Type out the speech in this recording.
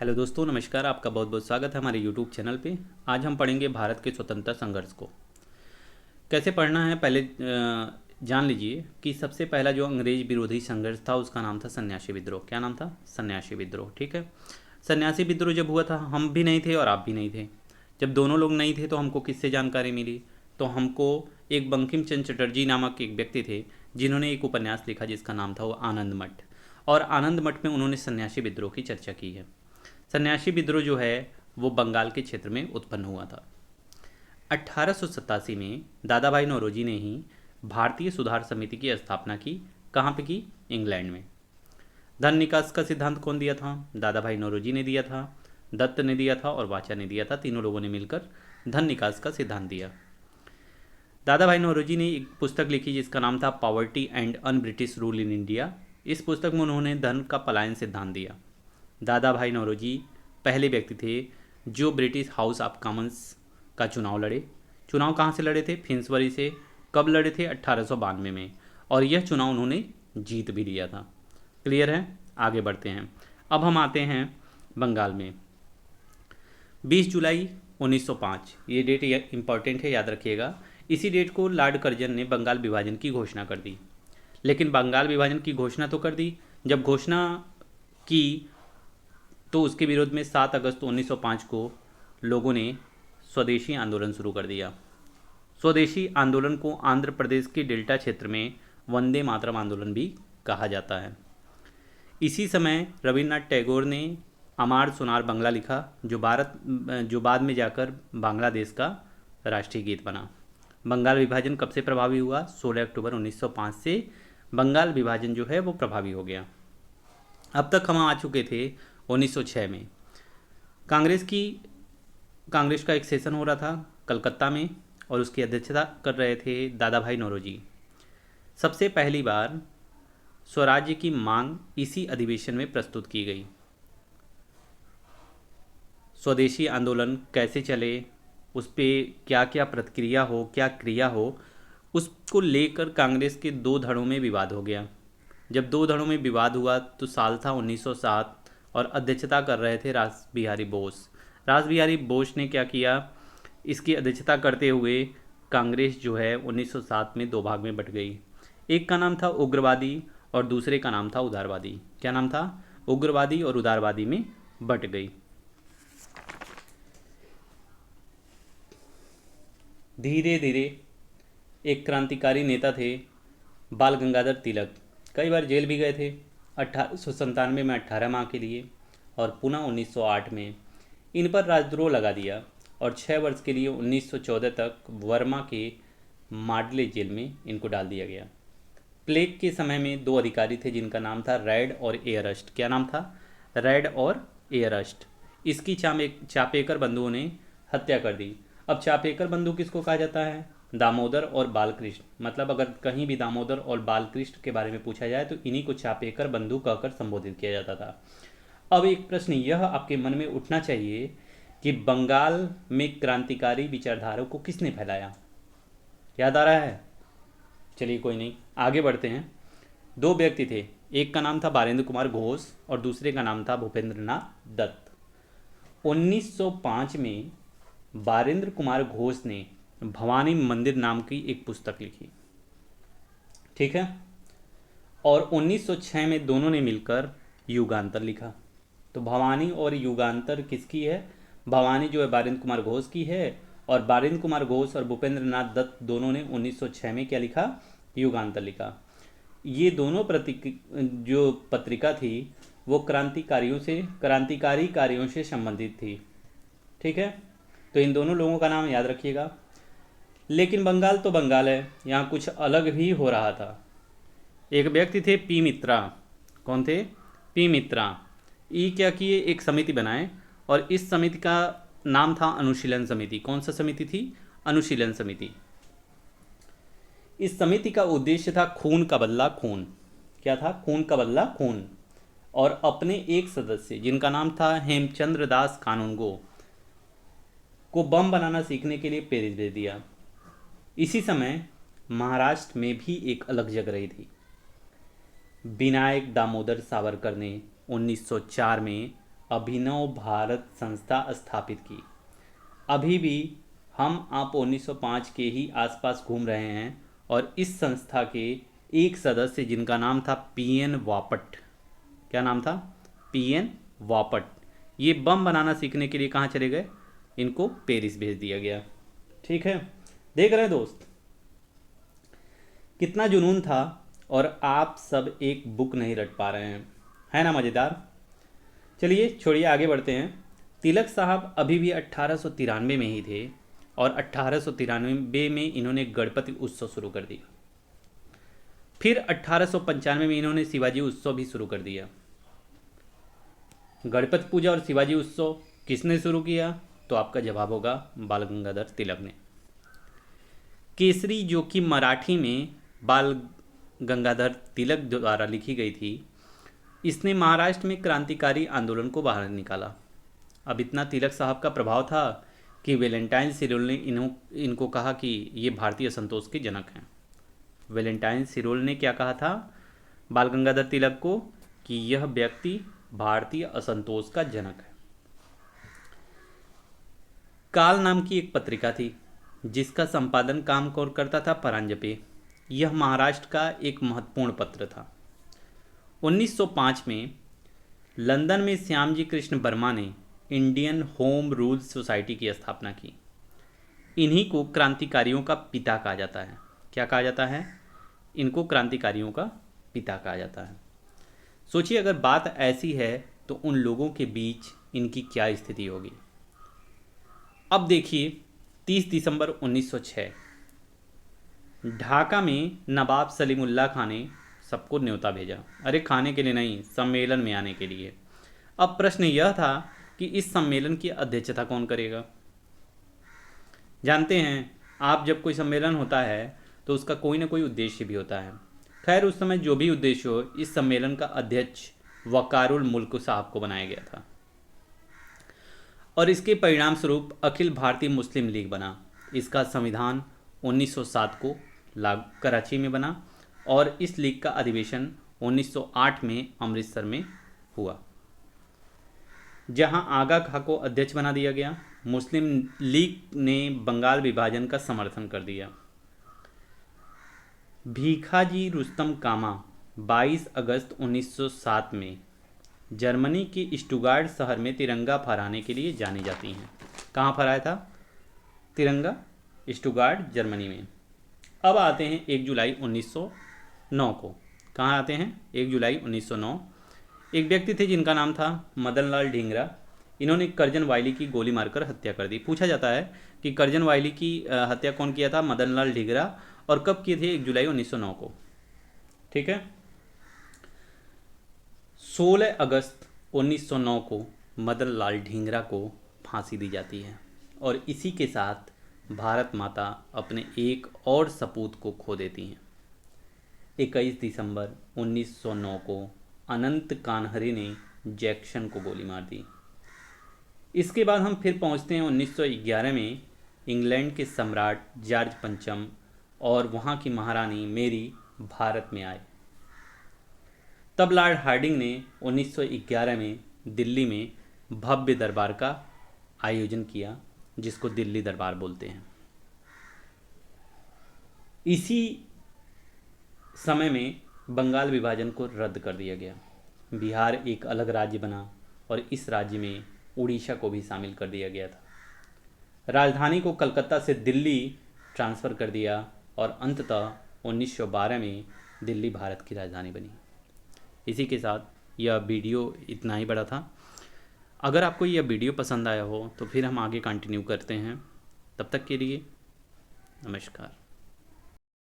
Hello दोस्तों, नमस्कार। आपका बहुत बहुत स्वागत है हमारे यूट्यूब चैनल पे। आज हम पढ़ेंगे भारत के स्वतंत्रता संघर्ष को। कैसे पढ़ना है पहले जान लीजिए कि सबसे पहला जो अंग्रेज विरोधी संघर्ष था उसका नाम था सन्यासी विद्रोह। क्या नाम था? सन्यासी विद्रोह। ठीक है। सन्यासी विद्रोह जब हुआ था हम भी नहीं थे और आप भी नहीं थे। जब दोनों लोग नहीं थे तो हमको किससे जानकारी मिली? तो हमको एक बंकिम चंद्र चटर्जी नामक एक व्यक्ति थे जिन्होंने एक उपन्यास लिखा जिसका नाम था वो आनंद मठ। और आनंद मठ में उन्होंने सन्यासी विद्रोह की चर्चा की है। सन्यासी विद्रोह जो है वो बंगाल के क्षेत्र में उत्पन्न हुआ था। 1887 में दादा भाई नौरोजी ने ही भारतीय सुधार समिति की स्थापना की। कहाँ पे की? इंग्लैंड में। धन निकास का सिद्धांत कौन दिया था? दादा भाई नौरोजी ने दिया था, दत्त ने दिया था और वाचा ने दिया था। तीनों लोगों ने मिलकर धन निकास का सिद्धांत दिया। दादा भाई नौरोजी ने एक पुस्तक लिखी जिसका नाम था poverty and un British rule in India. इस पुस्तक में उन्होंने धन का पलायन सिद्धांत दिया। दादा भाई नौरोजी पहले व्यक्ति थे जो ब्रिटिश हाउस ऑफ कॉमन्स का चुनाव लड़े। चुनाव कहाँ से लड़े थे? फिंसबरी से। कब लड़े थे? 1892 में। और यह चुनाव उन्होंने जीत भी लिया था। क्लियर है? आगे बढ़ते हैं। अब हम आते हैं बंगाल में। 20 जुलाई 1905, ये डेट इंपॉर्टेंट है, याद रखिएगा। इसी डेट को लॉर्ड कर्जन ने बंगाल विभाजन की घोषणा कर दी। लेकिन बंगाल विभाजन की घोषणा तो कर दी, जब घोषणा की तो उसके विरोध में 7 अगस्त 1905 को लोगों ने स्वदेशी आंदोलन शुरू कर दिया। स्वदेशी आंदोलन को आंध्र प्रदेश के डेल्टा क्षेत्र में वंदे मातरम आंदोलन भी कहा जाता है। इसी समय रविन्द्रनाथ टैगोर ने अमार सोनार बंगला लिखा जो बाद में जाकर बांग्लादेश का राष्ट्रीय गीत बना। बंगाल विभाजन कब से प्रभावी हुआ? 16 अक्टूबर 1905 से बंगाल विभाजन जो है वो प्रभावी हो गया। अब तक हम आ चुके थे 1906 में। कांग्रेस का एक सेशन हो रहा था कलकत्ता में और उसकी अध्यक्षता कर रहे थे दादा भाई नौरोजी। सबसे पहली बार स्वराज्य की मांग इसी अधिवेशन में प्रस्तुत की गई। स्वदेशी आंदोलन कैसे चले, उस पर क्या क्या प्रतिक्रिया हो, क्या क्रिया हो, उसको लेकर कांग्रेस के दो धड़ों में विवाद हो गया। जब दो धड़ों में विवाद हुआ तो साल था 1907 और अध्यक्षता कर रहे थे रास बिहारी बोस। रास बिहारी बोस ने क्या किया? इसकी अध्यक्षता करते हुए कांग्रेस जो है 1907 में दो भाग में बट गई। एक का नाम था उग्रवादी और दूसरे का नाम था उदारवादी। क्या नाम था? उग्रवादी और उदारवादी में बट गई। धीरे धीरे एक क्रांतिकारी नेता थे बाल गंगाधर तिलक, कई बार जेल भी गए थे। 1897 में 18 माह के लिए और पुनः 1908 में इन पर राजद्रोह लगा दिया और 6 वर्ष के लिए 1914 तक वर्मा के माडले जेल में इनको डाल दिया गया। प्लेग के समय में दो अधिकारी थे जिनका नाम था रैड और एयरस्ट। क्या नाम था? रैड और एयरस्ट। इसकी चापेकर बंधुओं ने हत्या कर दी। अब चापेकर बंधु किसको कहा जाता है? दामोदर और बालकृष्ण। मतलब अगर कहीं भी दामोदर और बालकृष्ण के बारे में पूछा जाए तो इन्हीं को चापेकर बंधु कहकर संबोधित किया जाता था। अब एक प्रश्न यह आपके मन में उठना चाहिए कि बंगाल में क्रांतिकारी विचारधारा को किसने फैलाया? याद आ रहा है? चलिए कोई नहीं, आगे बढ़ते हैं। दो व्यक्ति थे, एक का नाम था बारेंद्र कुमार घोष और दूसरे का नाम था भूपेंद्र नाथ दत्त। 1905 में बारेंद्र कुमार घोष ने भवानी मंदिर नाम की एक पुस्तक लिखी, ठीक है। और 1906 में दोनों ने मिलकर युगांतर लिखा। तो भवानी और युगांतर किसकी है? भवानी जो है बारेंद्र कुमार घोष की है और बारेंद्र कुमार घोष और भूपेंद्र नाथ दत्त दोनों ने 1906 में क्या लिखा? युगांतर लिखा। ये दोनों जो पत्रिका थी वो क्रांतिकारी कार्यों से संबंधित थी, ठीक है। तो इन दोनों लोगों का नाम याद रखिएगा। लेकिन बंगाल तो बंगाल है, यहाँ कुछ अलग भी हो रहा था। एक व्यक्ति थे पी मित्रा। कौन थे? पी मित्रा। ये क्या किए? एक समिति बनाए और इस समिति का नाम था अनुशीलन समिति। कौन सा समिति थी? अनुशीलन समिति। इस समिति का उद्देश्य था खून का बदला खून। क्या था? खून का बदला खून। और अपने एक सदस्य जिनका नाम था हेमचंद्र दास कानूनगो को बम बनाना सीखने के लिए प्रेरित दे दिया। इसी समय महाराष्ट्र में भी एक अलग जग रही थी। विनायक दामोदर सावरकर ने 1904 में अभिनव भारत संस्था स्थापित की। अभी भी हम आप 1905 के ही आसपास घूम रहे हैं और इस संस्था के एक सदस्य जिनका नाम था पीएन वापट, क्या नाम था? पीएन वापट, ये बम बनाना सीखने के लिए कहाँ चले गए? इनको पेरिस भेज दिया गया। ठीक है, देख रहे हैं दोस्त कितना जुनून था, और आप सब एक बुक नहीं रट पा रहे हैं, है ना मज़ेदार। चलिए छोड़िए, आगे बढ़ते हैं। तिलक साहब अभी भी 1893 में ही थे और 1893 में इन्होंने गणपति उत्सव शुरू कर दिया। फिर 1895 में इन्होंने शिवाजी उत्सव भी शुरू कर दिया। गणपति पूजा और शिवाजी उत्सव किसने शुरू किया? तो आपका जवाब होगा बाल गंगाधर तिलक ने। केसरी, जो कि मराठी में बाल गंगाधर तिलक द्वारा लिखी गई थी, इसने महाराष्ट्र में क्रांतिकारी आंदोलन को बाहर निकाला। अब इतना तिलक साहब का प्रभाव था कि वैलेंटाइन सिरोल ने इनको कहा कि ये भारतीय असंतोष के जनक हैं। वैलेंटाइन सिरोल ने क्या कहा था बाल गंगाधर तिलक को? कि यह व्यक्ति भारतीय असंतोष का जनक है। काल नाम की एक पत्रिका थी जिसका संपादन काम करता था परांजपे। यह महाराष्ट्र का एक महत्वपूर्ण पत्र था। 1905 में लंदन में श्यामजी कृष्ण वर्मा ने इंडियन होम रूल सोसाइटी की स्थापना की। इन्हीं को क्रांतिकारियों का पिता कहा जाता है। क्या कहा जाता है? इनको क्रांतिकारियों का पिता कहा जाता है। सोचिए, अगर बात ऐसी है तो उन लोगों के बीच इनकी क्या स्थिति होगी। अब देखिए, 30 दिसंबर 1906 ढाका में नवाब सलीमुल्लाह खान ने सबको न्योता भेजा। अरे खाने के लिए नहीं, सम्मेलन में आने के लिए। अब प्रश्न यह था कि इस सम्मेलन की अध्यक्षता कौन करेगा। जानते हैं आप, जब कोई सम्मेलन होता है तो उसका कोई ना कोई उद्देश्य भी होता है। खैर, उस समय जो भी उद्देश्य हो, इस सम्मेलन का अध्यक्ष वकारुल मुल्क साहब को बनाया गया था और इसके परिणाम स्वरूप अखिल भारतीय मुस्लिम लीग बना। इसका संविधान 1907 को कराची में बना और इस लीग का अधिवेशन 1908 में अमृतसर में हुआ, जहां आगा खां को अध्यक्ष बना दिया गया। मुस्लिम लीग ने बंगाल विभाजन का समर्थन कर दिया। भीखाजी रुस्तम कामा 22 अगस्त 1907 में जर्मनी के स्टुगार्ड शहर में तिरंगा फहराने के लिए जानी जाती हैं। कहाँ फहराया था तिरंगा? स्टुगार्ड, जर्मनी में। अब आते हैं 1 जुलाई 1909 को। कहाँ आते हैं? 1 जुलाई 1909। एक व्यक्ति थे जिनका नाम था मदन लाल ढींगरा। इन्होंने करजन वायली की गोली मारकर हत्या कर दी। पूछा जाता है कि करजन वायली की हत्या कौन किया था? मदन लाल ढींगरा। और कब किए थे? 1 जुलाई 1909 को। ठीक है। 16 अगस्त 1909 को मदन लाल ढींगरा को फांसी दी जाती है और इसी के साथ भारत माता अपने एक और सपूत को खो देती हैं। 21 दिसंबर 1909 को अनंत कान्हरे ने जैक्सन को गोली मार दी। इसके बाद हम फिर पहुंचते हैं 1911 में इंग्लैंड के सम्राट जॉर्ज पंचम और वहाँ की महारानी मेरी भारत में आए। तब लॉर्ड हार्डिंग ने 1911 में दिल्ली में भव्य दरबार का आयोजन किया, जिसको दिल्ली दरबार बोलते हैं। इसी समय में बंगाल विभाजन को रद्द कर दिया गया। बिहार एक अलग राज्य बना और इस राज्य में उड़ीसा को भी शामिल कर दिया गया था। राजधानी को कलकत्ता से दिल्ली ट्रांसफ़र कर दिया और अंततः 1912 में दिल्ली भारत की राजधानी बनी। इसी के साथ यह वीडियो इतना ही बड़ा था। अगर आपको यह वीडियो पसंद आया हो तो फिर हम आगे कंटिन्यू करते हैं। तब तक के लिए नमस्कार।